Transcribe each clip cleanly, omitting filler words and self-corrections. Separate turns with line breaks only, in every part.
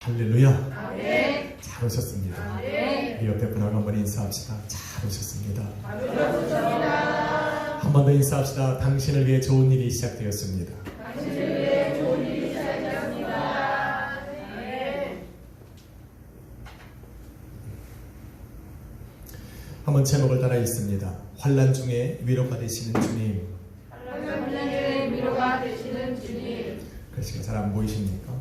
할렐루야.
아멘.
잘 오셨습니다.
아멘.
우리 옆에 분하고 한번 인사합시다. 잘 오셨습니다.
감사합니다.
한 번 더 인사합시다. 당신을 위해 좋은 일이 시작되었습니다.
당신을 위해 좋은 일이 시작되었습니다. 아멘.
한번 제목을 따라 읽습니다. 환난 중에 위로가 되시는 주님.
환난 중에 위로가 되시는 주님.
글씨가 잘 안 보이십니까?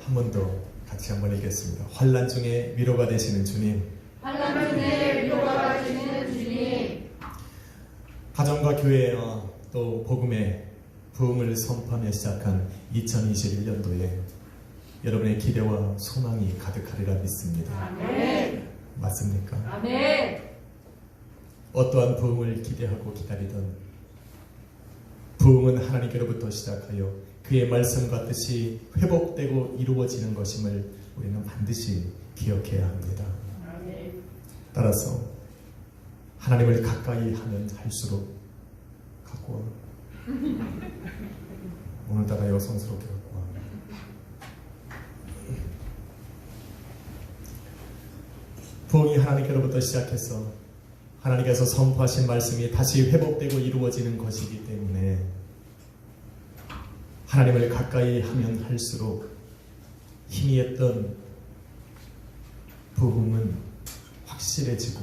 한 번 더 같이 한번 읽겠습니다. 환난 중에 위로가 되시는 주님.
환난 중에 위로가 되시는 주님.
가정과 교회와 또 복음의 부흥을 선포하며 시작한 2021년도에 여러분의 기대와 소망이 가득하리라 믿습니다.
아멘.
맞습니까?
아멘.
어떠한 부흥을 기대하고 기다리던 부흥은 하나님께로부터 시작하여 그의 말씀과 뜻이 회복되고 이루어지는 것임을 우리는 반드시 기억해야 합니다.
아멘.
따라서 하나님을 가까이 하면 할수록 갖고 와. 오늘따라 여성스럽게 갖고 와. 부흥이 하나님께로부터 시작해서 하나님께서 선포하신 말씀이 다시 회복되고 이루어지는 것이기 때문에 하나님을 가까이 하면 할수록 희미했던 부흥은 확실해지고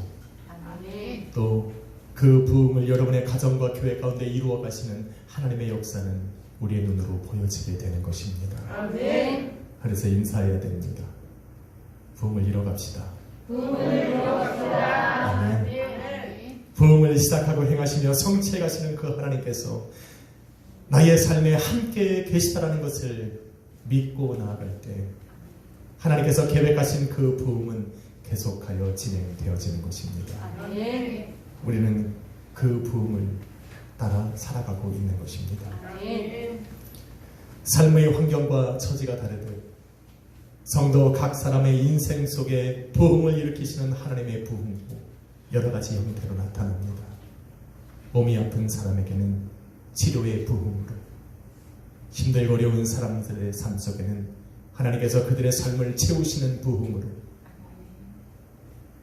아멘.
또 그 부흥을 여러분의 가정과 교회 가운데 이루어 가시는 하나님의 역사는 우리의 눈으로 보여지게 되는 것입니다.
아멘.
그래서 인사해야 됩니다. 부흥을 이뤄갑시다.
부흥을 이루어갑시다.
아멘.
아멘.
부흥을 시작하고 행하시며 성취해 가시는 그 하나님께서 나의 삶에 함께 계시다라는 것을 믿고 나아갈 때 하나님께서 계획하신 그 부흥은 계속하여 진행되어지는 것입니다.
아멘.
우리는 그 부흥을 따라 살아가고 있는 것입니다.
아멘.
삶의 환경과 처지가 다르듯 성도 각 사람의 인생 속에 부흥을 일으키시는 하나님의 부흥도 여러 가지 형태로 나타납니다. 몸이 아픈 사람에게는 치료의 부흥으로, 힘들고 어려운 사람들의 삶 속에는 하나님께서 그들의 삶을 채우시는 부흥으로,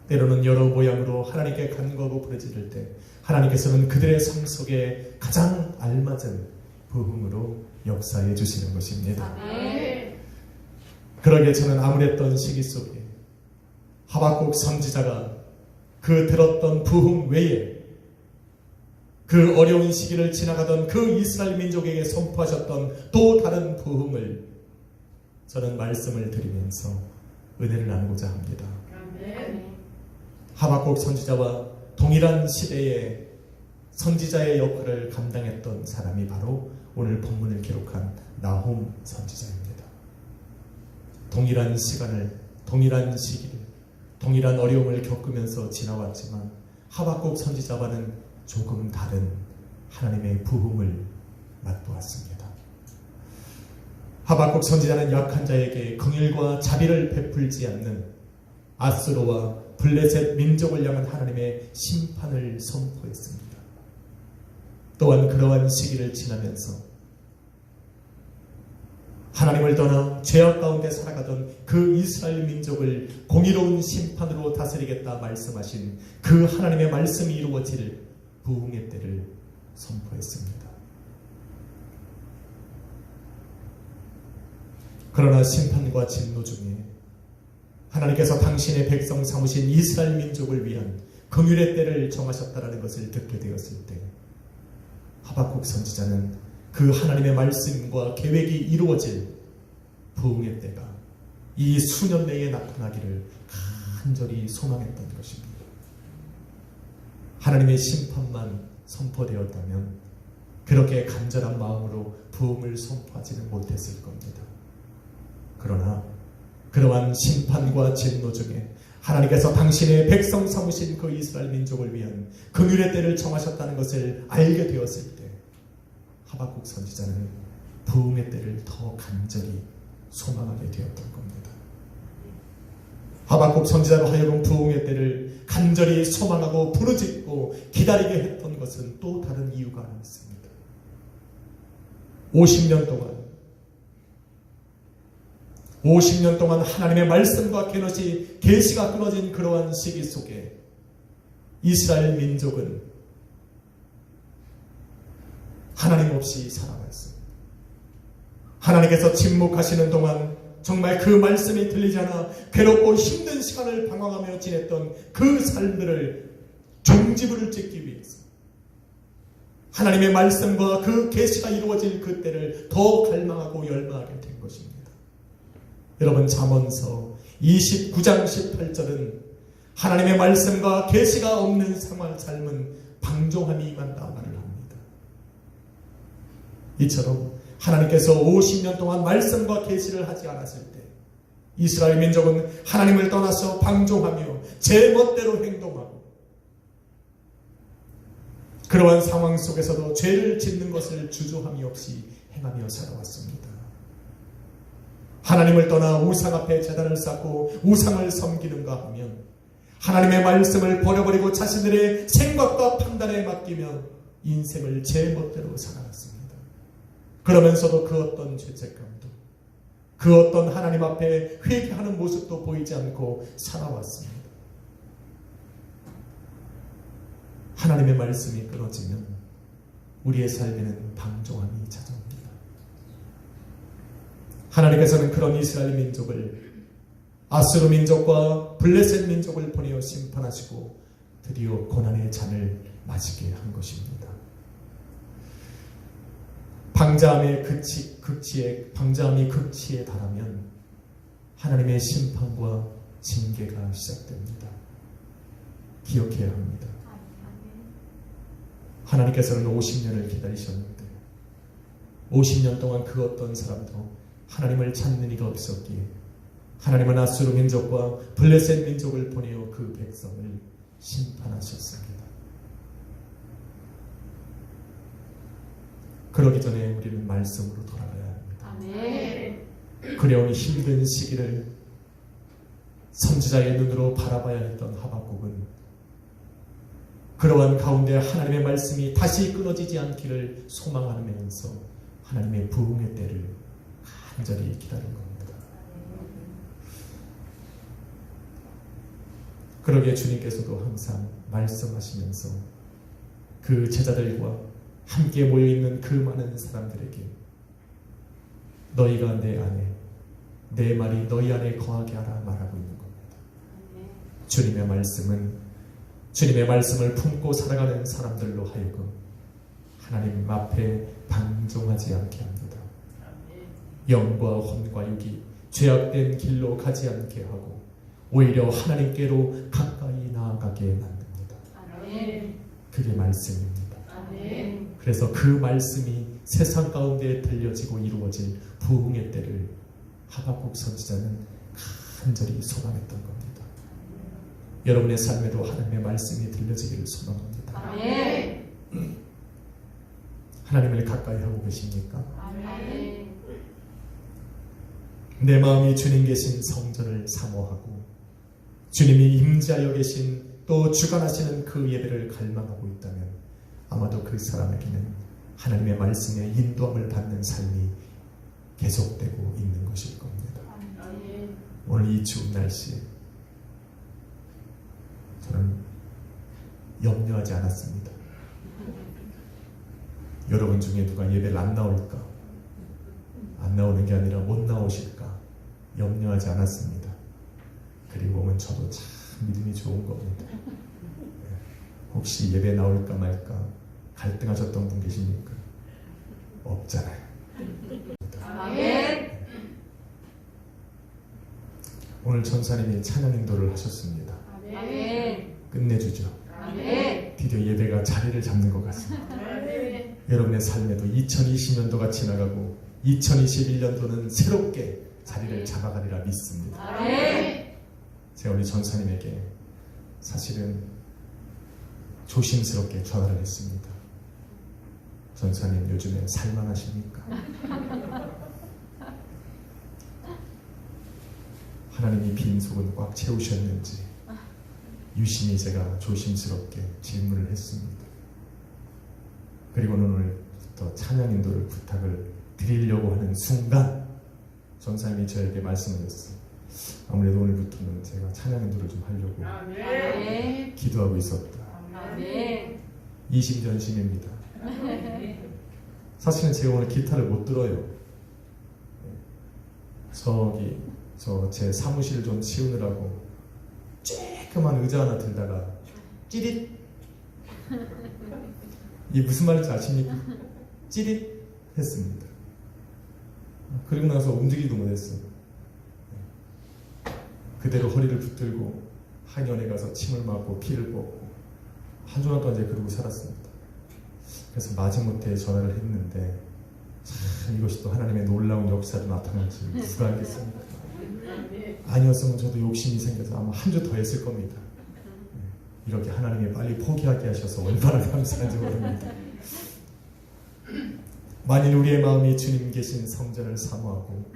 때로는 여러 모양으로 하나님께 간구하고 부르짖을 때 하나님께서는 그들의 삶 속에 가장 알맞은 부흥으로 역사해 주시는 것입니다.
아멘.
그러기에 저는 암울했던 시기 속에 하박국 선지자가 그 들었던 부흥 외에 그 어려운 시기를 지나가던 그 이스라엘 민족에게 선포하셨던 또 다른 부흥을 저는 말씀을 드리면서 은혜를 나누고자 합니다.
아멘.
하박국 선지자와 동일한 시대의 선지자의 역할을 감당했던 사람이 바로 오늘 본문을 기록한 나홈 선지자입니다. 동일한 시간을, 동일한 시기를, 동일한 어려움을 겪으면서 지나왔지만 하박국 선지자와는 조금 다른 하나님의 부흥을 맛보았습니다. 하박국 선지자는 약한 자에게 긍휼과 자비를 베풀지 않는 아스로와 블레셋 민족을 향한 하나님의 심판을 선포했습니다. 또한 그러한 시기를 지나면서 하나님을 떠나 죄악 가운데 살아가던 그 이스라엘 민족을 공의로운 심판으로 다스리겠다 말씀하신 그 하나님의 말씀이 이루어질 부흥의 때를 선포했습니다. 그러나 심판과 진노 중에 하나님께서 당신의 백성 삼으신 이스라엘 민족을 위한 긍휼의 때를 정하셨다는 것을 듣게 되었을 때 하박국 선지자는 그 하나님의 말씀과 계획이 이루어질 부흥의 때가 이 수년 내에 나타나기를 간절히 소망했던 것입니다. 하나님의 심판만 선포되었다면 그렇게 간절한 마음으로 부흥을 선포하지는 못했을 겁니다. 그러나 그러한 심판과 진노 중에 하나님께서 당신의 백성 삼으신 그 이스라엘 민족을 위한 긍휼의 때를 정하셨다는 것을 알게 되었을 때 하박국 선지자는 부흥의 때를 더 간절히 소망하게 되었던 겁니다. 하박국 선지자로 하여금 부흥의 때를 간절히 소망하고 부르짖고 기다리게 했던 것은 또 다른 이유가 하나 있습니다. 50년 동안 50년 동안 하나님의 말씀과 계시가 끊어진 그러한 시기 속에 이스라엘 민족은 하나님 없이 살아갔습니다. 하나님께서 침묵하시는 동안 정말 그 말씀이 들리지 않아 괴롭고 힘든 시간을 방황하며 지냈던 그 삶들을 종지부를 찍기 위해서 하나님의 말씀과 그 계시가 이루어질 그때를 더 갈망하고 열망하게 된 것입니다. 여러분, 잠언서 29장 18절은 하나님의 말씀과 계시가 없는 삶은 방종함이 임한다 말을 합니다. 이처럼 하나님께서 50년 동안 말씀과 계시를 하지 않았을 때 이스라엘 민족은 하나님을 떠나서 방종하며 제 멋대로 행동하고 그러한 상황 속에서도 죄를 짓는 것을 주저함이 없이 행하며 살아왔습니다. 하나님을 떠나 우상 앞에 제단을 쌓고 우상을 섬기는가 하면 하나님의 말씀을 버려버리고 자신들의 생각과 판단에 맡기며 인생을 제 멋대로 살아갔습니다. 그러면서도 그 어떤 죄책감도 그 어떤 하나님 앞에 회개하는 모습도 보이지 않고 살아왔습니다. 하나님의 말씀이 끊어지면 우리의 삶에는 방종함이 찾아옵니다. 하나님께서는 그런 이스라엘 민족을 아수르 민족과 블레셋 민족을 보내어 심판하시고 드디어 고난의 잔을 마시게 한 것입니다. 방자함이 극치에 달하면 하나님의 심판과 징계가 시작됩니다. 기억해야 합니다. 하나님께서는 50년을 기다리셨는데 50년 동안 그 어떤 사람도 하나님을 찾는 이가 없었기에 하나님은 아수르 민족과 블레셋 민족을 보내어 그 백성을 심판하셨습니다. 그러기 전에 우리는 말씀으로 돌아가야 합니다.
아멘.
그려온 힘든 시기를 선지자의 눈으로 바라봐야 했던 하박국은 그러한 가운데 하나님의 말씀이 다시 끊어지지 않기를 소망하면서 하나님의 부흥의 때를 간절히 기다린 겁니다. 그러기에 주님께서도 항상 말씀하시면서 그 제자들과 함께 모여있는 그 많은 사람들에게 너희가 내 안에 내 말이 너희 안에 거하게 하라 말하고 있는 겁니다. 주님의 말씀을 품고 살아가는 사람들로 하여금 하나님 앞에 방종하지 않게 합니다. 영과 혼과 육이 죄악된 길로 가지 않게 하고 오히려 하나님께로 가까이 나아가게 만듭니다. 그게 말씀입니다. 그래서 그 말씀이 세상 가운데 들려지고 이루어질 부흥의 때를 하박국 선지자는 간절히 소망했던 겁니다. 여러분의 삶에도 하나님의 말씀이 들려지기를 소망합니다.
아멘.
하나님을 가까이 하고 계십니까?
아멘.
내 마음이 주님 계신 성전을 사모하고 주님이 임재하여 계신 또 주관하시는 그 예배를 갈망하고 있다면 아마도 그 사람에게는 하나님의 말씀에 인도함을 받는 삶이 계속되고 있는 것일 겁니다.
아멘.
오늘 이 추운 날씨에 저는 염려하지 않았습니다. 여러분 중에 누가 예배를 안 나올까? 안 나오는 게 아니라 못 나오실까? 염려하지 않았습니다. 그리고 보면 저도 참 믿음이 좋은 겁니다. 혹시 예배 나올까 말까 갈등하셨던 분 계십니까? 없잖아요.
아멘.
오늘 전사님이 찬양 인도를 하셨습니다.
아멘.
끝내주죠.
아멘.
드디어 예배가 자리를 잡는 것 같습니다. 여러분의 삶에도 2020년도가 지나가고 2021년도는 새롭게 자리를 잡아가리라 믿습니다.
아멘.
제가 우리 전사님에게 사실은 조심스럽게 전화를 했습니다. 전사님 요즘에 살만하십니까? 하나님이 빈속은 꽉 채우셨는지 유심히 제가 조심스럽게 질문을 했습니다. 그리고 오늘부터 찬양 인도를 부탁을 드리려고 하는 순간 전사님이 저에게 말씀하셨어요. 아무래도 오늘부터는 제가 찬양 인도를 좀 하려고
아멘.
기도하고 있었다.
아멘.
이심전심입니다. 사실은 제가 오늘 기타를 못 들어요. 제 사무실을 좀 치우느라고 쬐끄만 의자 하나 들다가 찌릿, 이 무슨 말인지 아십니까? 찌릿 했습니다. 그리고 나서 움직이도 못했어요. 그대로 허리를 붙들고 한의원에 가서 침을 맞고 피를 먹고 한 주간 동안 그러고 살았습니다. 그래서 마지못해 전화를 했는데 참 이것이 또 하나님의 놀라운 역사로 나타날지 누가 알겠습니까? 아니었으면 저도 욕심이 생겨서 아마 한 주 더 했을 겁니다. 이렇게 하나님이 빨리 포기하게 하셔서 얼마나 감사한지 모릅니다. 만일 우리의 마음이 주님 계신 성전을 사모하고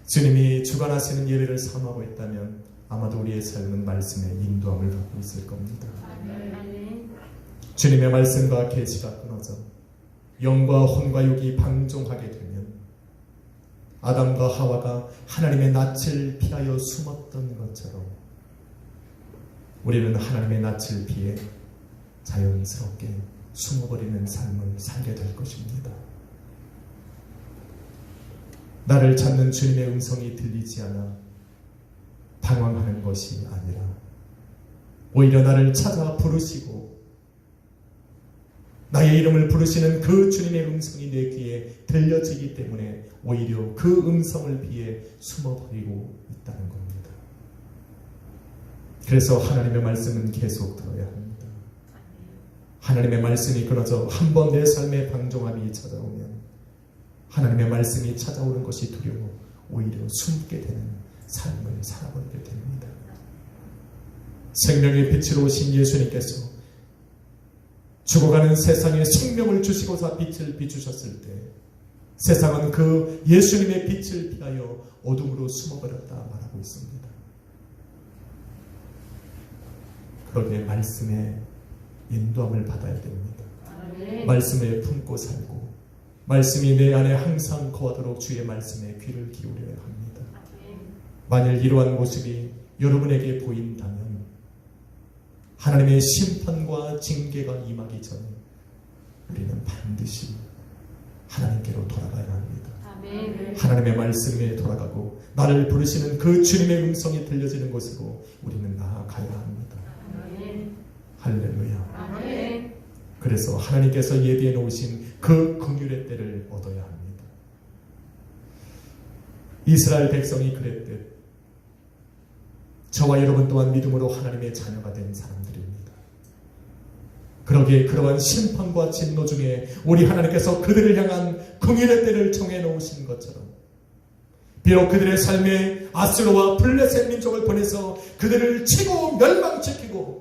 주님이 주관하시는 예배를 사모하고 있다면 아마도 우리의 삶은 말씀의 인도함을 받고 있을 겁니다. 주님의 말씀과 계시가 끊어져 영과 혼과 육이 방종하게 되면 아담과 하와가 하나님의 낯을 피하여 숨었던 것처럼 우리는 하나님의 낯을 피해 자연스럽게 숨어버리는 삶을 살게 될 것입니다. 나를 찾는 주님의 음성이 들리지 않아 당황하는 것이 아니라 오히려 나를 찾아 부르시고 나의 이름을 부르시는 그 주님의 음성이 내 귀에 들려지기 때문에 오히려 그 음성을 피해 숨어버리고 있다는 겁니다. 그래서 하나님의 말씀은 계속 들어야 합니다. 하나님의 말씀이 끊어져 한 번 내 삶의 방종함이 찾아오면 하나님의 말씀이 찾아오는 것이 두려워 오히려 숨게 되는 삶을 살아버리게 됩니다. 생명의 빛으로 오신 예수님께서 죽어가는 세상에 생명을 주시고자 빛을 비추셨을 때 세상은 그 예수님의 빛을 피하여 어둠으로 숨어버렸다 말하고 있습니다. 그러기에 말씀의 인도함을 받아야 됩니다. 말씀에 품고 살고 말씀이 내 안에 항상 거하도록 주의 말씀에 귀를 기울여야 합니다. 만일 이러한 모습이 여러분에게 보인다면 하나님의 심판과 징계가 임하기 전에 우리는 반드시 하나님께로 돌아가야 합니다. 하나님의 말씀에 돌아가고 나를 부르시는 그 주님의 음성이 들려지는 곳으로 우리는 나아가야 합니다. 할렐루야. 그래서 하나님께서 예비해 놓으신 그 긍휼의 때를 얻어야 합니다. 이스라엘 백성이 그랬듯 저와 여러분 또한 믿음으로 하나님의 자녀가 된 사람들입니다. 그러기에 그러한 심판과 진노 중에 우리 하나님께서 그들을 향한 긍휼의 때를 정해 놓으신 것처럼 비록 그들의 삶에 아수르와 블레셋 민족을 보내서 그들을 치고 멸망시키고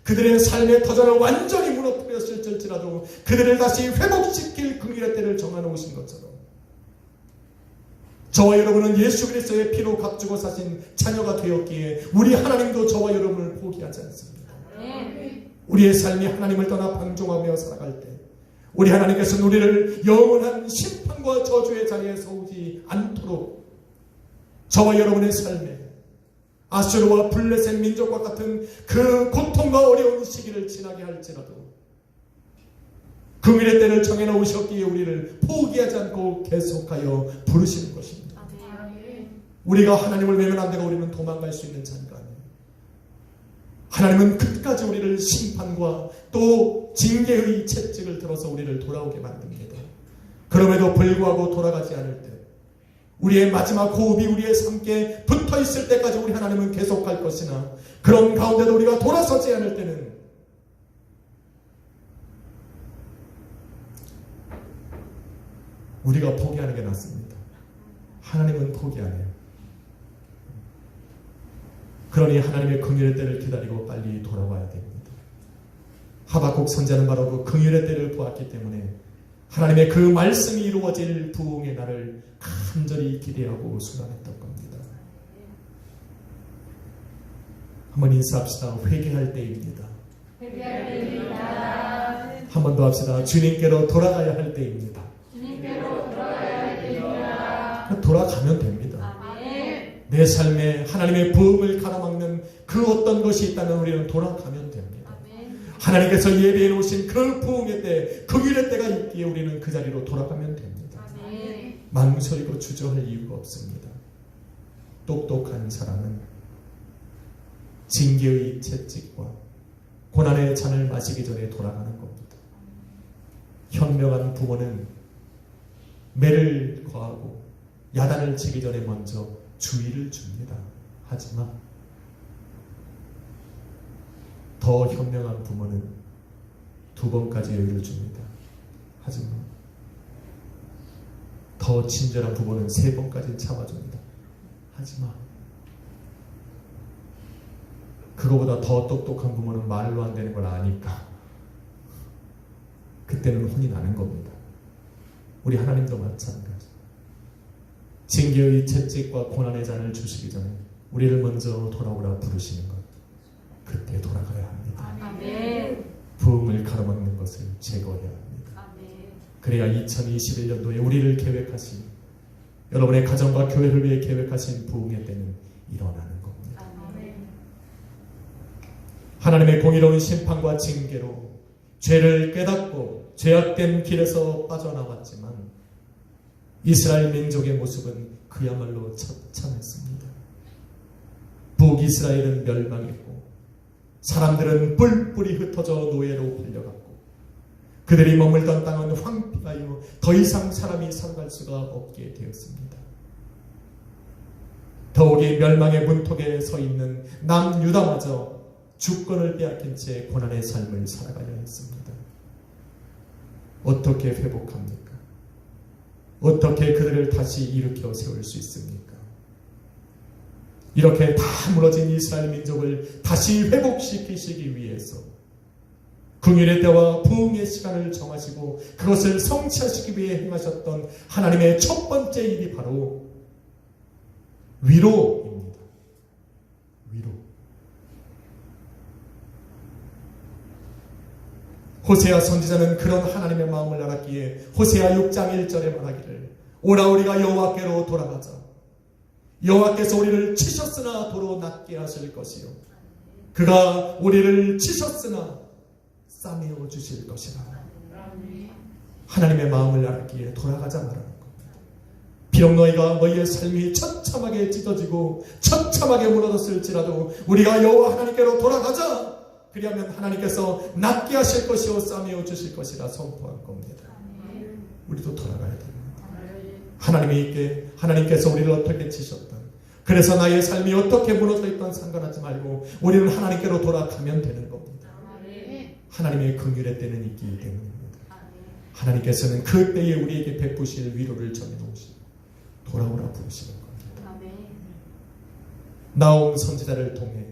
그들의 삶의 터전을 완전히 무너뜨렸을지라도 그들을 다시 회복시킬 긍휼의 때를 정해 놓으신 것처럼 저와 여러분은 예수 그리스도의 피로 값주고 사신 자녀가 되었기에 우리 하나님도 저와 여러분을 포기하지 않습니다. 우리의 삶이 하나님을 떠나 방종하며 살아갈 때 우리 하나님께서는 우리를 영원한 심판과 저주의 자리에 서오지 않도록 저와 여러분의 삶에 아수르와 블레셋 민족과 같은 그 고통과 어려운 시기를 지나게 할지라도 긍휼의 때를 정해놓으셨기에 우리를 포기하지 않고 계속하여 부르시는 것입니다. 우리가 하나님을 외면한다고 우리는 도망갈 수 있는 자리가 아니에요. 하나님은 끝까지 우리를 심판과 또 징계의 채찍을 들어서 우리를 돌아오게 만듭니다. 그럼에도 불구하고 돌아가지 않을 때 우리의 마지막 호흡이 우리의 삶께 붙어있을 때까지 우리 하나님은 계속할 것이나 그런 가운데도 우리가 돌아서지 않을 때는 우리가 포기하는 게 낫습니다. 하나님은 포기 안 해요. 그러니 하나님의 긍휼의 때를 기다리고 빨리 돌아와야 됩니다. 하박국 선지자는 바로 그 긍휼의 때를 보았기 때문에 하나님의 그 말씀이 이루어질 부흥의 날을 간절히 기대하고 소망했던 겁니다. 한번 인사합시다. 회개할 때입니다.
회개할 때입니다.
한 번 더 합시다. 주님께로 돌아가야 할 때입니다.
주님께로 돌아가야 할 때입니다.
돌아가 돌아가면 됩니다.
아멘.
내 삶에 하나님의 부흥을 가로막는 그 어떤 것이 있다면 우리는 돌아가면 됩니다.
아멘.
하나님께서 예비해 놓으신 그 부흥의 때, 그 일의 때가 있기에 우리는 그 자리로 돌아가면 됩니다.
아멘.
망설이고 주저할 이유가 없습니다. 똑똑한 사람은 징계의 채찍과 고난의 잔을 마시기 전에 돌아가는 겁니다. 현명한 부모는 매를 거하고 야단을 치기 전에 먼저 주의를 줍니다. 하지만 더 현명한 부모는 2번까지 여유를 줍니다. 하지만 더 친절한 부모는 3번까지 참아줍니다. 하지만 그거보다 더 똑똑한 부모는 말로 안 되는 걸 아니까 그때는 혼이 나는 겁니다. 우리 하나님도 마찬가지. 징계의 채찍과 고난의 잔을 주시기 전에 우리를 먼저 돌아오라 부르시는 것, 그때 돌아가야 합니다.
아멘.
부흥을 가로막는 것을 제거해야 합니다.
아멘.
그래야 2021년도에 우리를 계획하신, 여러분의 가정과 교회를 위해 계획하신 부흥의 때는 일어나는 겁니다.
아멘.
하나님의 공의로운 심판과 징계로 죄를 깨닫고 죄악된 길에서 빠져나왔지만 이스라엘 민족의 모습은 그야말로 처참했습니다. 북이스라엘은 멸망했고 사람들은 뿔뿔이 흩어져 노예로 팔려갔고 그들이 머물던 땅은 황폐하여 더 이상 사람이 살아갈 수가 없게 되었습니다. 더욱이 멸망의 문턱에 서 있는 남유다마저 주권을 빼앗긴 채 고난의 삶을 살아가야 했습니다. 어떻게 회복합니까? 어떻게 그들을 다시 일으켜 세울 수 있습니까? 이렇게 다 무너진 이스라엘 민족을 다시 회복시키시기 위해서 긍휼의 때와 부흥의 시간을 정하시고 그것을 성취하시기 위해 행하셨던 하나님의 첫 번째 일이 바로 위로입니다. 위로. 호세아 선지자는 그런 하나님의 마음을 알았기에 호세아 6장 1절에 말하기를 오라 우리가 여호와께로 돌아가자. 여호와께서 우리를 치셨으나 도로 낫게 하실 것이요 그가 우리를 치셨으나 싸매어 주실 것이라. 하나님의 마음을 알았기에 돌아가자 말하는 겁니다. 비록 너희의 삶이 처참하게 찢어지고 처참하게 무너졌을지라도 우리가 여호와 하나님께로 돌아가자. 그리하면 하나님께서 낫게 하실 것이요 싸매어 주실 것이라 선포한 겁니다. 우리도 돌아가야 됩니다. 하나님께서 우리를 어떻게 치셨던, 그래서 나의 삶이 어떻게 무너져 있던 상관하지 말고 우리는 하나님께로 돌아가면 되는 겁니다. 하나님의 긍휼의 때는 있기 때문입니다. 하나님께서는 그 때에 우리에게 베푸실 위로를 전해놓으시고 돌아오라 부르시는 겁니다. 나홈 선지자를 통해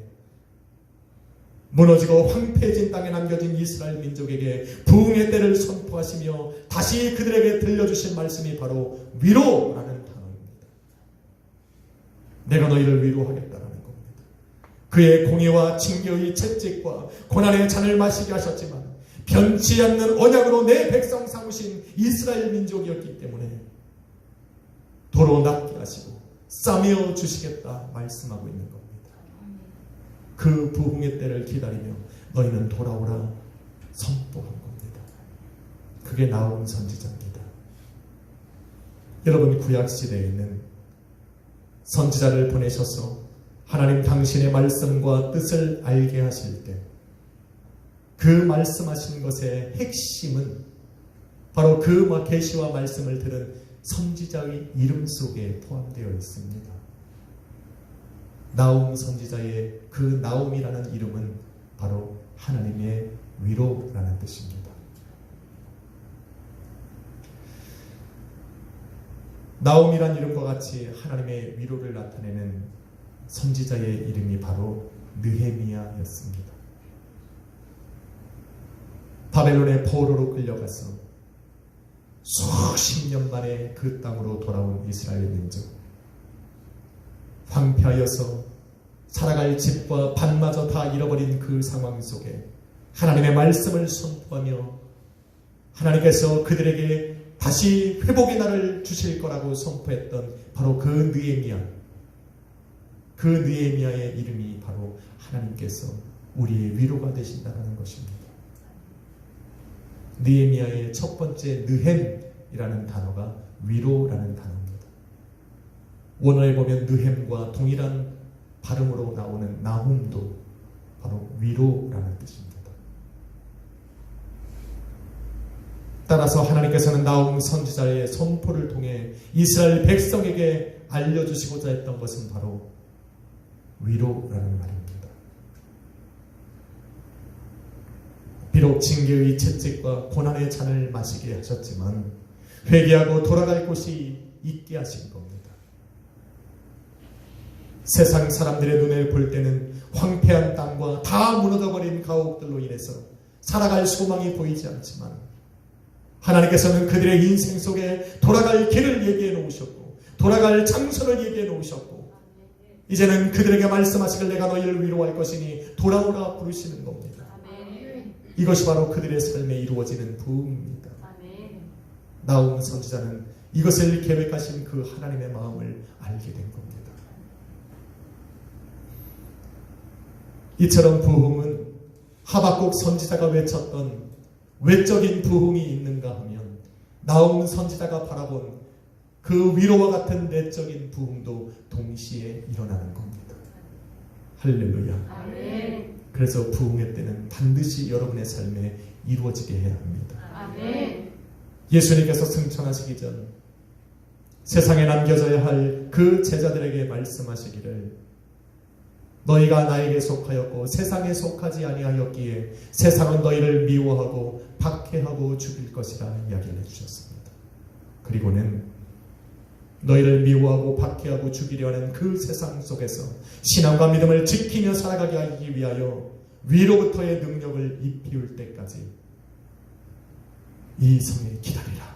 무너지고 황폐해진 땅에 남겨진 이스라엘 민족에게 부흥의 때를 선포하시며 다시 그들에게 들려주신 말씀이 바로 위로라는 단어입니다. 내가 너희를 위로하겠다라는 겁니다. 그의 공의와 징계의 채찍과 고난의 잔을 마시게 하셨지만 변치 않는 언약으로 내 백성 삼으신 이스라엘 민족이었기 때문에 도로 낫게 하시고 싸매어 주시겠다 말씀하고 있는 겁니다. 그 부흥의 때를 기다리며 너희는 돌아오라 선포한 겁니다. 그게 나홈 선지자입니다. 여러분, 구약시대에는 선지자를 보내셔서 하나님 당신의 말씀과 뜻을 알게 하실 때 그 말씀하신 것의 핵심은 바로 그 계시와 말씀을 들은 선지자의 이름 속에 포함되어 있습니다. 나홈 선지자의 그 나홈이라는 이름은 바로 하나님의 위로라는 뜻입니다. 나홈이란 이름과 같이 하나님의 위로를 나타내는 선지자의 이름이 바로 느헤미야였습니다. 바벨론의 포로로 끌려가서 수십 년 만에 그 땅으로 돌아온 이스라엘 민족, 황폐하여서 살아갈 집과 밭마저 다 잃어버린 그 상황 속에 하나님의 말씀을 선포하며 하나님께서 그들에게 다시 회복의 날을 주실 거라고 선포했던 바로 그 느헤미야, 그 느헤미야의 이름이 바로 하나님께서 우리의 위로가 되신다는 것입니다. 느헤미야의 첫 번째 느헴이라는 단어가 위로라는 단어입니다. 원어에 보면 느헴과 동일한 발음으로 나오는 나훔도 바로 위로라는 뜻입니다. 따라서 하나님께서는 나훔 선지자의 선포를 통해 이스라엘 백성에게 알려주시고자 했던 것은 바로 위로라는 말입니다. 비록 징계의 채찍과 고난의 잔을 마시게 하셨지만 회개하고 돌아갈 곳이 있게 하신 겁니다. 세상 사람들의 눈에 볼 때는 황폐한 땅과 다 무너져버린 가옥들로 인해서 살아갈 소망이 보이지 않지만 하나님께서는 그들의 인생 속에 돌아갈 길을 얘기해 놓으셨고 돌아갈 장소를 얘기해 놓으셨고 이제는 그들에게 말씀하시길 내가 너희를 위로할 것이니 돌아오라 부르시는 겁니다. 이것이 바로 그들의 삶에 이루어지는 부흥입니다. 나훔 선지자는 이것을 계획하신 그 하나님의 마음을 알게 된 겁니다. 이처럼 부흥은 하박국 선지자가 외쳤던 외적인 부흥이 있는가 하면 나훔 선지자가 바라본 그 위로와 같은 내적인 부흥도 동시에 일어나는 겁니다. 할렐루야.
아멘.
그래서 부흥의 때는 반드시 여러분의 삶에 이루어지게 해야 합니다.
아멘.
예수님께서 승천하시기 전 세상에 남겨져야 할 그 제자들에게 말씀하시기를 너희가 나에게 속하였고 세상에 속하지 아니하였기에 세상은 너희를 미워하고 박해하고 죽일 것이라 이야기를 해주셨습니다. 그리고는 너희를 미워하고 박해하고 죽이려 하는 그 세상 속에서 신앙과 믿음을 지키며 살아가게 하기 위하여 위로부터의 능력을 입히울 때까지 이 성에 기다리라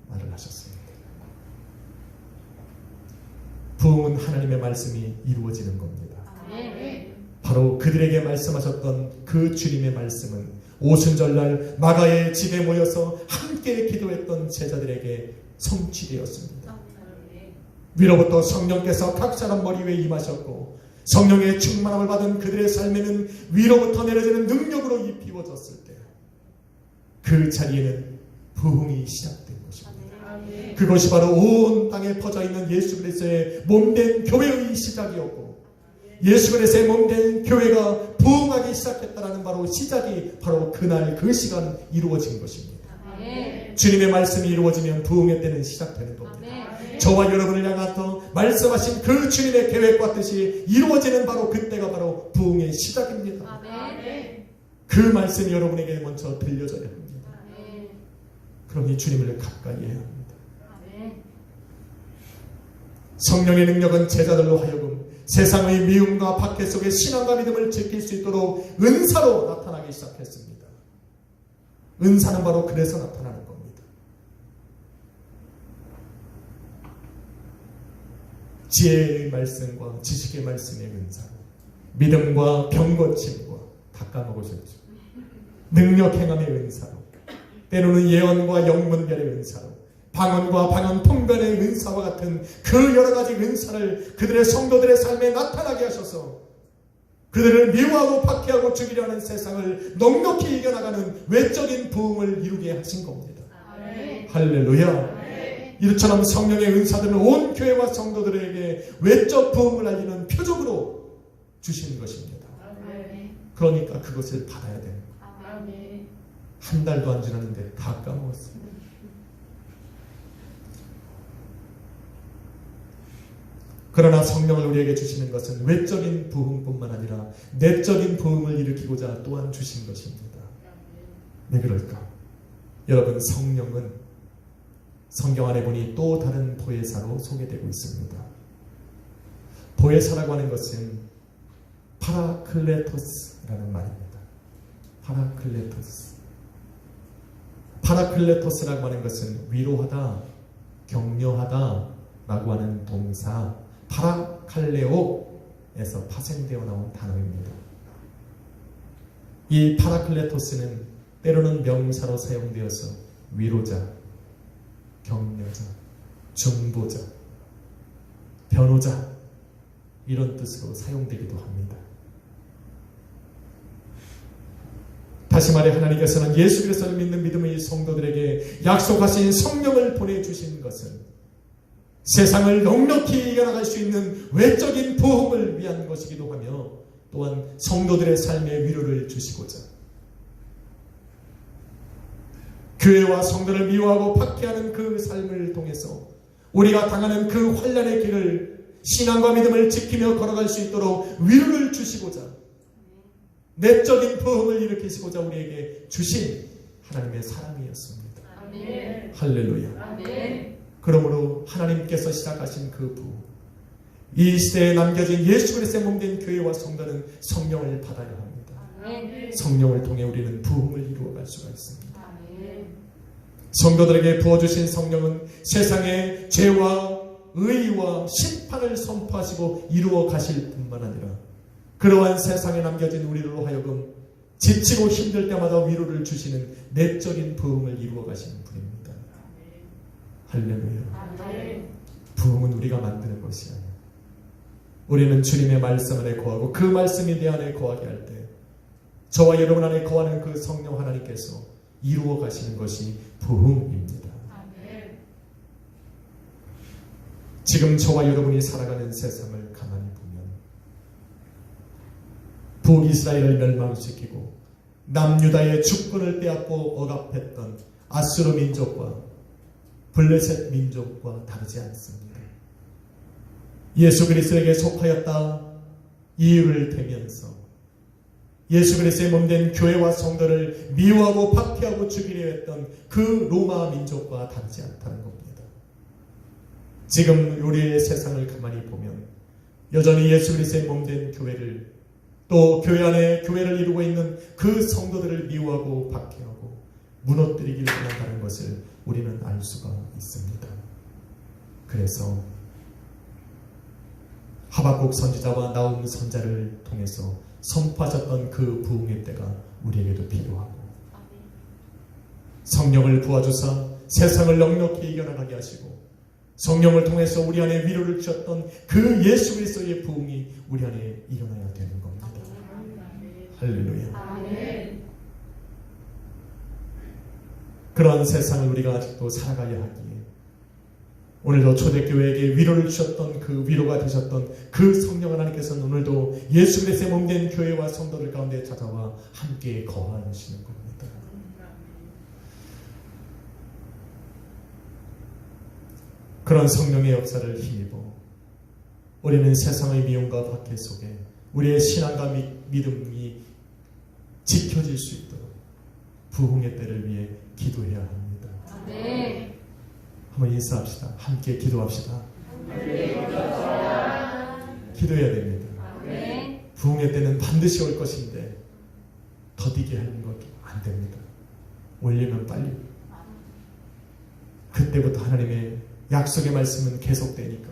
말을 하셨습니다. 부흥은 하나님의 말씀이 이루어지는 겁니다. 바로 그들에게 말씀하셨던 그 주님의 말씀은 오순절날 마가의 집에 모여서 함께 기도했던 제자들에게 성취되었습니다. 위로부터 성령께서 각 사람 머리 위에 임하셨고 성령의 충만함을 받은 그들의 삶에는 위로부터 내려지는 능력으로 입히워졌을 때 그 자리에는 부흥이 시작된 것입니다. 그것이 바로 온 땅에 퍼져 있는 예수 그리스도의 몸된 교회의 시작이었고 예수 그리스도의 몸된 교회가 부흥하기 시작했다는 바로 시작이 바로 그날 그 시간 이루어진 것입니다. 주님의 말씀이 이루어지면 부흥의 때는 시작되는 겁니다. 저와 여러분을 향하여 말씀하신 그 주님의 계획과 뜻이 이루어지는 바로 그때가 바로 부흥의 시작입니다. 그 말씀이 여러분에게 먼저 들려져야 합니다. 그러니 주님을 가까이 해야 합니다. 성령의 능력은 제자들로 하여금 세상의 미움과 박해 속에 신앙과 믿음을 지킬 수 있도록 은사로 나타나기 시작했습니다. 은사는 바로 그래서 나타나는 겁니다. 지혜의 말씀과 지식의 말씀의 은사로 믿음과 병고침과 다 까먹으셨죠. 능력 행함의 은사로 때로는 예언과 영문별의 은사로 방언과 방언 통변의 은사와 같은 그 여러 가지 은사를 그들의 성도들의 삶에 나타나게 하셔서 그들을 미워하고 박해하고 죽이려 하는 세상을 넉넉히 이겨나가는 외적인 부흥을 이루게 하신 겁니다. 할렐루야. 이처럼 성령의 은사들은 온 교회와 성도들에게 외적 부흥을 알리는 표적으로 주시는 것입니다. 그러니까 그것을 받아야 됩니다. 한 달도 안 지났는데 다 까먹었습니다. 그러나 성령을 우리에게 주시는 것은 외적인 부흥뿐만 아니라 내적인 부흥을 일으키고자 또한 주신 것입니다. 왜 그럴까? 여러분, 성령은 성경 안에 보니 또 다른 보혜사로 소개되고 있습니다. 보혜사라고 하는 것은 파라클레토스라는 말입니다. 파라클레토스라고 하는 것은 위로하다, 격려하다 라고 하는 동사 파라칼레오에서 파생되어 나온 단어입니다. 이 파라클레토스는 때로는 명사로 사용되어서 위로자, 격려자, 중보자, 변호자 이런 뜻으로 사용되기도 합니다. 다시 말해 하나님께서는 예수 그리스도를 믿는 믿음의 성도들에게 약속하신 성령을 보내주신 것은 세상을 넉넉히 이겨나갈 수 있는 외적인 부흥을 위한 것이기도 하며 또한 성도들의 삶에 위로를 주시고자 교회와 성도를 미워하고 박해하는 그 삶을 통해서 우리가 당하는 그 환난의 길을 신앙과 믿음을 지키며 걸어갈 수 있도록 위로를 주시고자 내적인 부흥을 일으키시고자 우리에게 주신 하나님의 사랑이었습니다.
아멘.
할렐루야.
아멘.
그러므로 하나님께서 시작하신 그 부흥, 이 시대에 남겨진 예수 그리스도의 몸된 교회와 성도는 성령을 받아야 합니다.
아멘.
성령을 통해 우리는 부흥을 이루어갈 수가 있습니다.
아멘.
성도들에게 부어주신 성령은 세상의 죄와 의와 심판을 선포하시고 이루어 가실 뿐만 아니라 그러한 세상에 남겨진 우리로 하여금 지치고 힘들 때마다 위로를 주시는 내적인 부흥을 이루어 가시는 분입니다. 할렐루야.
아멘.
부흥은 우리가 만드는 것이 아니야. 우리는 주님의 말씀 안에 거하고 그 말씀이 내 안에 거하게 할 때 저와 여러분 안에 거하는 그 성령 하나님께서 이루어 가시는 것이 부흥입니다.
아멘.
지금 저와 여러분이 살아가는 세상을 가만히 보면 북이스라엘을 멸망시키고 남유다의 주권을 빼앗고 억압했던 아수르 민족과 블레셋 민족과 다르지 않습니다. 예수 그리스도에게 속하였다 이유를 대면서 예수 그리스도의 몸된 교회와 성도를 미워하고 박해하고 죽이려 했던 그 로마 민족과 다르지 않다는 겁니다. 지금 우리의 세상을 가만히 보면 여전히 예수 그리스도의 몸된 교회를 또 교회 안에 교회를 이루고 있는 그 성도들을 미워하고 박해하고 무너뜨리기를 원한다는 것을 우리는 알 수가 있습니다. 그래서 하박국 선지자와 나훔 선자를 통해서 선포하셨던 그 부흥의 때가 우리에게도 필요하고 성령을 부어주사 세상을 넉넉히 이겨나가게 하시고 성령을 통해서 우리 안에 위로를 주셨던 그 예수 그리스도의 부흥이 우리 안에 일어나야 되는 겁니다. 할렐루야.
아멘.
그러한 세상을 우리가 아직도 살아가야 하기에 오늘도 초대교회에게 위로를 주셨던 그 위로가 되셨던 그 성령 하나님께서는 오늘도 예수 그리스도의 몸된 교회와 성도들 가운데 찾아와 함께 거하시는 겁니다. 그런 성령의 역사를 힘입어 우리는 세상의 미움과 박해 속에 우리의 신앙과 믿음이 지켜질 수 있도록 부흥의 때를 위해 기도해야 합니다.
아멘.
한번 인사합시다. 함께 기도합시다. 기도해야 됩니다.
아멘.
부흥의 때는 반드시 올 것인데 더디게 하는 것 안 됩니다. 올리면 빨리. 그때부터 하나님의 약속의 말씀은 계속되니까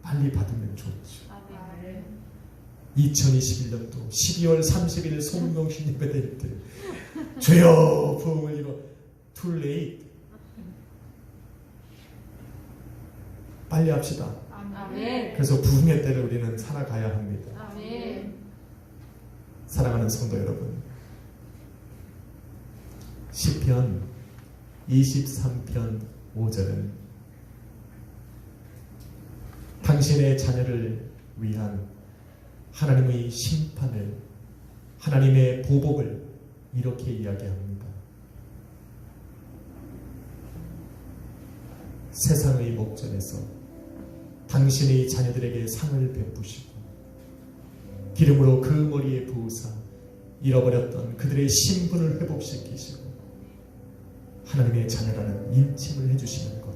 빨리 받으면 좋죠.
아멘.
2021년도 12월 30일 송명신 예배 드릴 때 주여 부흥을 이루어 too late. 빨리 합시다.
아멘.
그래서 부흥의 때를 우리는 살아가야 합니다.
아멘.
사랑하는 성도 여러분, 시편 23편 5절은 당신의 자녀를 위한 하나님의 심판을, 하나님의 보복을 이렇게 이야기합니다. 세상의 목전에서 당신의 자녀들에게 상을 베푸시고 기름으로 그 머리에 부으사 잃어버렸던 그들의 신분을 회복시키시고 하나님의 자녀라는 인칭을 해주시는 것,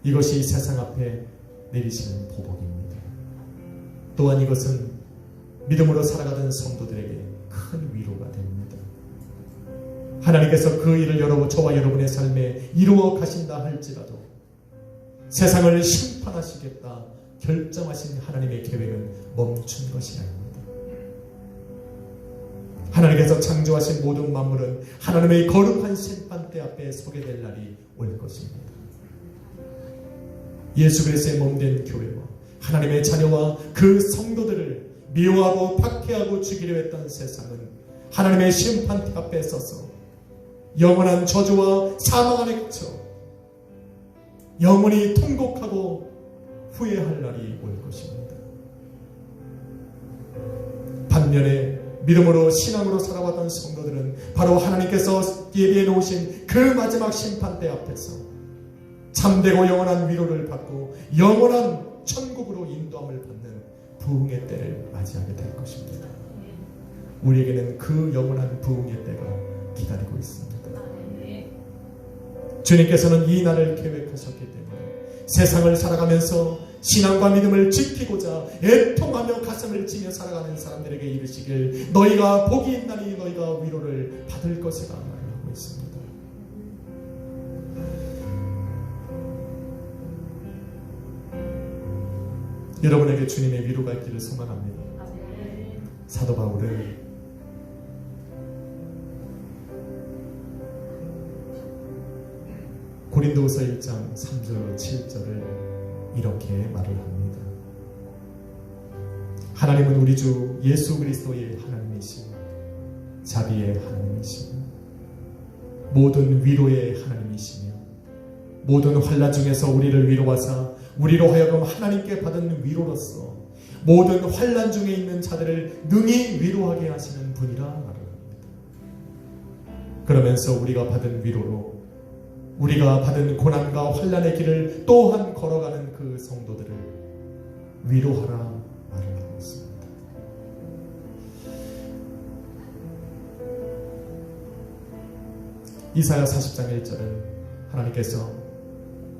이것이 세상 앞에 내리시는 보복입니다. 또한 이것은 믿음으로 살아가던 성도들에게 큰 위로가 됩니다. 하나님께서 그 일을 저와 여러분의 삶에 이루어 가신다 할지라도 세상을 심판하시겠다 결정하신 하나님의 계획은 멈춘 것이 아닙니다. 하나님께서 하나님께서 창조하신 모든 만물은 하나님의 거룩한 심판대 앞에 서게 될 날이 올 것입니다. 예수 그리스도의 몸된 교회와 하나님의 자녀와 그 성도들을 미워하고 박해하고 죽이려 했던 세상은 하나님의 심판대 앞에 서서 영원한 저주와 사망 안에 갇혀 영원히 통곡하고 후회할 날이 올 것입니다. 반면에 믿음으로 신앙으로 살아왔던 성도들은 바로 하나님께서 예비해 놓으신 그 마지막 심판대 앞에서 참되고 영원한 위로를 받고 영원한 천국으로 인도함을 받는 부흥의 때를 맞이하게 될 것입니다. 우리에게는 그 영원한 부흥의 때가 기다리고 있습니다. 주님께서는 이 날을 계획하셨기 때문에 세상을 살아가면서 신앙과 믿음을 지키고자 애통하며 가슴을 치며 살아가는 사람들에게 이르시길 너희가 복이 있나니 너희가 위로를 받을 것이라 말하고 있습니다. 여러분에게 주님의 위로가 있기를 소망합니다. 사도 바울은 고린도후서 1장 3절 7절을 이렇게 말을 합니다. 하나님은 우리 주 예수 그리스도의 하나님이시고 자비의 하나님이시고 모든 위로의 하나님이시며 모든 환난 중에서 우리를 위로하사 우리로 하여금 하나님께 받은 위로로서 모든 환난 중에 있는 자들을 능히 위로하게 하시는 분이라 말을 합니다. 그러면서 우리가 받은 위로로 우리가 받은 고난과 환난의 길을 또한 걸어가는 그 성도들을 위로하라 말을 하고 있습니다. 이사야 40장 1절은 하나님께서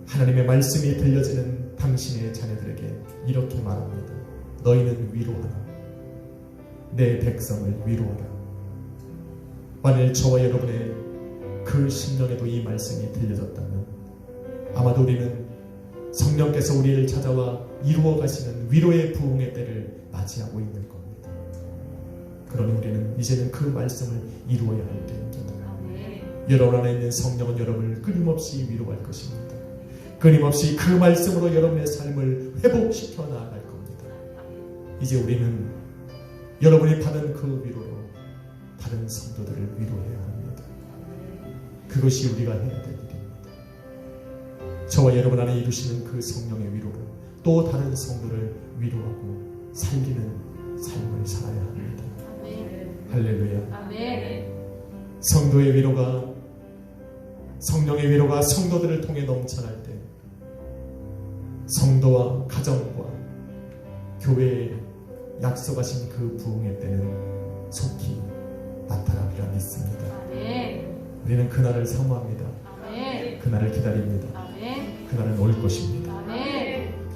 하나님의 말씀이 들려지는 당신의 자녀들에게 이렇게 말합니다. 너희는 위로하라. 내 백성을 위로하라. 만일 저와 여러분의 그 심령에도 이 말씀이 들려졌다면 아마도 우리는 성령께서 우리를 찾아와 이루어 가시는 위로의 부흥의 때를 맞이하고 있는 겁니다. 그러니 우리는 이제는 그 말씀을 이루어야 할 때입니다. 여러분 안에 있는 성령은 여러분을 끊임없이 위로할 것입니다. 끊임없이 그 말씀으로 여러분의 삶을 회복시켜 나아갈 겁니다. 이제 우리는 여러분이 받은 그 위로로 다른 성도들을 위로해야 합니다. 그것이 우리가 해야 될 일입니다. 저와 여러분 안에 이루시는 그 성령의 위로로 또 다른 성도를 위로하고 살리는 삶을 살아야 합니다. 할렐루야. 성도의 위로가 성령의 위로가 성도들을 통해 넘쳐날 때 성도와 가정과 교회에 약속하신 그 부흥의 때는 속히 나타나리라 믿습니다. 우리는 그날을 사모합니다. 그날을 기다립니다. 그날은 올 것입니다.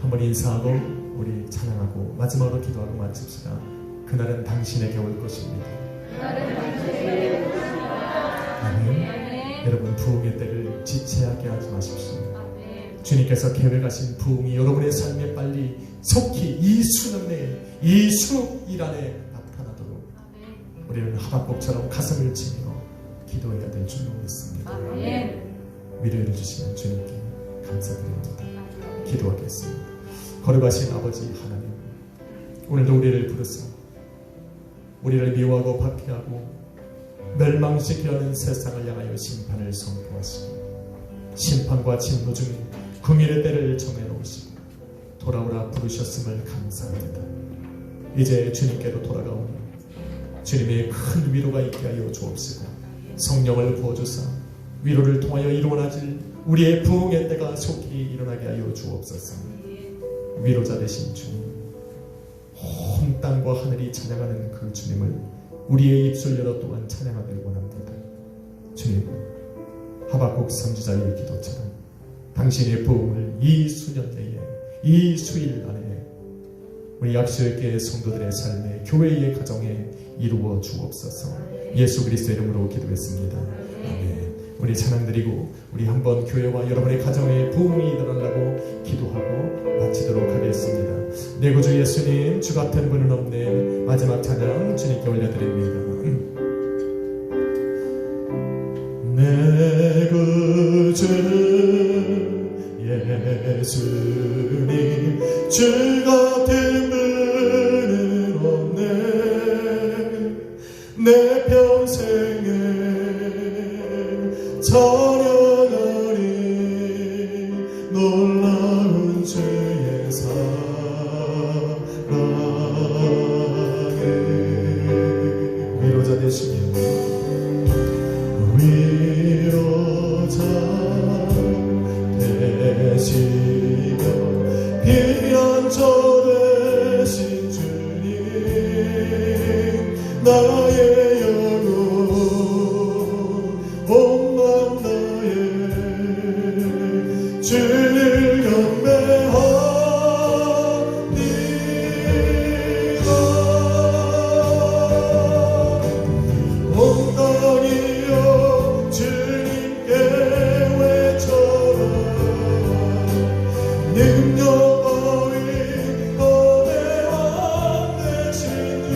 한번 인사하고 우리 찬양하고 마지막으로 기도하고 마칩시다. 그날은 당신에게 올 것입니다. 아멘. 여러분 부흥의 때를 지체하게 하지 마십시오. 주님께서 계획하신 부흥이 여러분의 삶에 빨리 속히 이 수년 내에 이 수일 안에 나타나도록 우리는 하박국처럼 가슴을 치며 기도해야 될 줄로 믿습니다. 위로를 주시는 주님께 감사드립니다. 기도하겠습니다. 거룩하신 아버지 하나님, 오늘도 우리를 부르사 우리를 미워하고 박해하고 멸망시키려 하는 세상을 향하여 심판을 선포하시고 심판과 진노 중에 긍휼의 때를 정해놓으시고 돌아오라 부르셨음을 감사합니다. 이제 주님께로 돌아가오니 주님의 큰 위로가 있게 하여 주옵시고 성령을 부어주사 위로를 통하여 일어나질 우리의 부흥의 때가 속히 일어나게 하여 주옵소서. 위로자 되신 주님, 온 땅과 하늘이 찬양하는 그 주님을 우리의 입술 열어 또한 찬양하길 원합니다. 주님, 하박국 선지자의 기도처럼 당신의 부흥을 이 수년 내에 이 수일 안에 우리 약수교회 성도들의 삶에 교회의 가정에 이루어 주옵소서. 예수 그리스도의 이름으로 기도했습니다. 아멘. 우리 찬양 드리고 우리 한번 교회와 여러분의 가정에 부흥이 일어나려고 기도하고 마치도록 하겠습니다. 내 구주 예수님, 주 같은 분은 없네. 마지막 찬양 주님께 올려드립니다. 내 구주 예수님 주 같은 분은 없네. 내 평생에 전혀 어린 놀라운 주의 사랑을 위로자 되시며 위로자 되시며 피난처 되신 주님 나의 영혼 온맘 나의 주를 경배합니다. 온 땅이여 주님께 외쳐라. 능력 바위 거대한 되신 주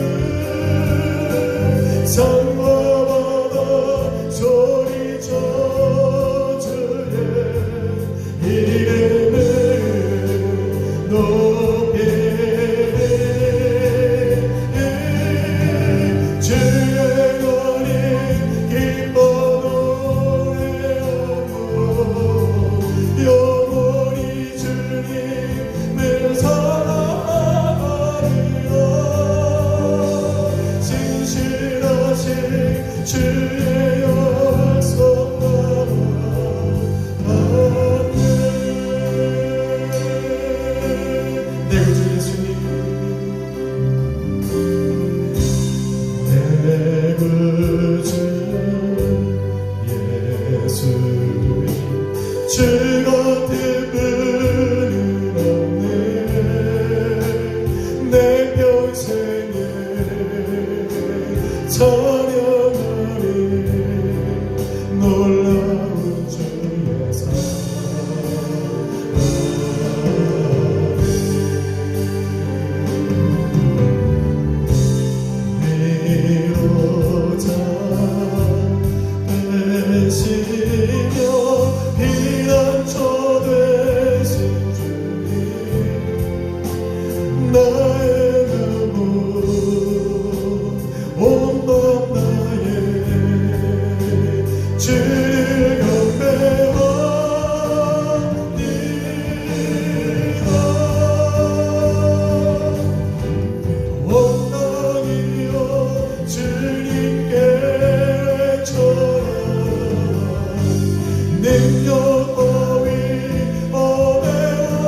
산과 바다 소리쳐 주의 이름을 높이리. 주의 거리 기뻐 노래하고 영원히 주님을 사랑하리라. 신실하신 주의 약속 받네. 내 구주 예수님 내 구주 예수님 주 같은 분은 없네. 내 평생에 전혀 어린 놀라운 주의 위로자 되시며 피난처 되신 주님 나의 영혼 온맘 나의 주를 경배합니다. 온 땅이여 주님께 외쳐라. 능력 바위 어메와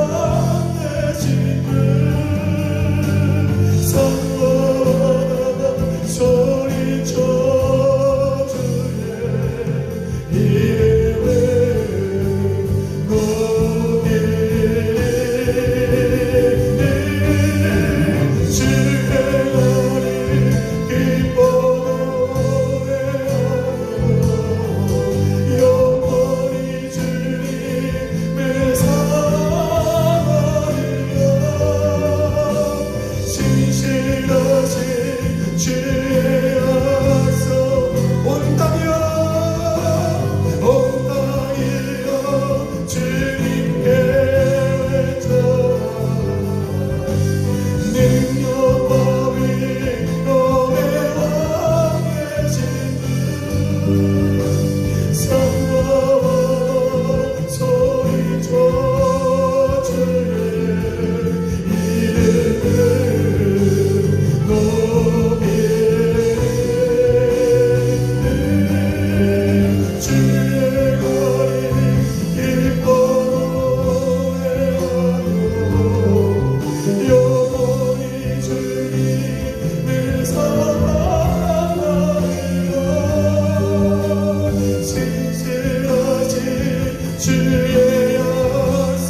되신 분 산과 바다 소리쳐 주의 이름을 높이리. 주의 거리 기뻐 노래하고 영원히 주님을 사랑하리라. 신실하신 주의 약속 온 땅이여 주님께 외쳐라. 능력 바위 거대한 되신 분 산과 바다 소리쳐 주의 이름을 높이리. 주의 거리 기뻐 노래하고 영원히 주님을 사랑하리라. 신실하신 주의 약속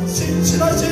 신실하신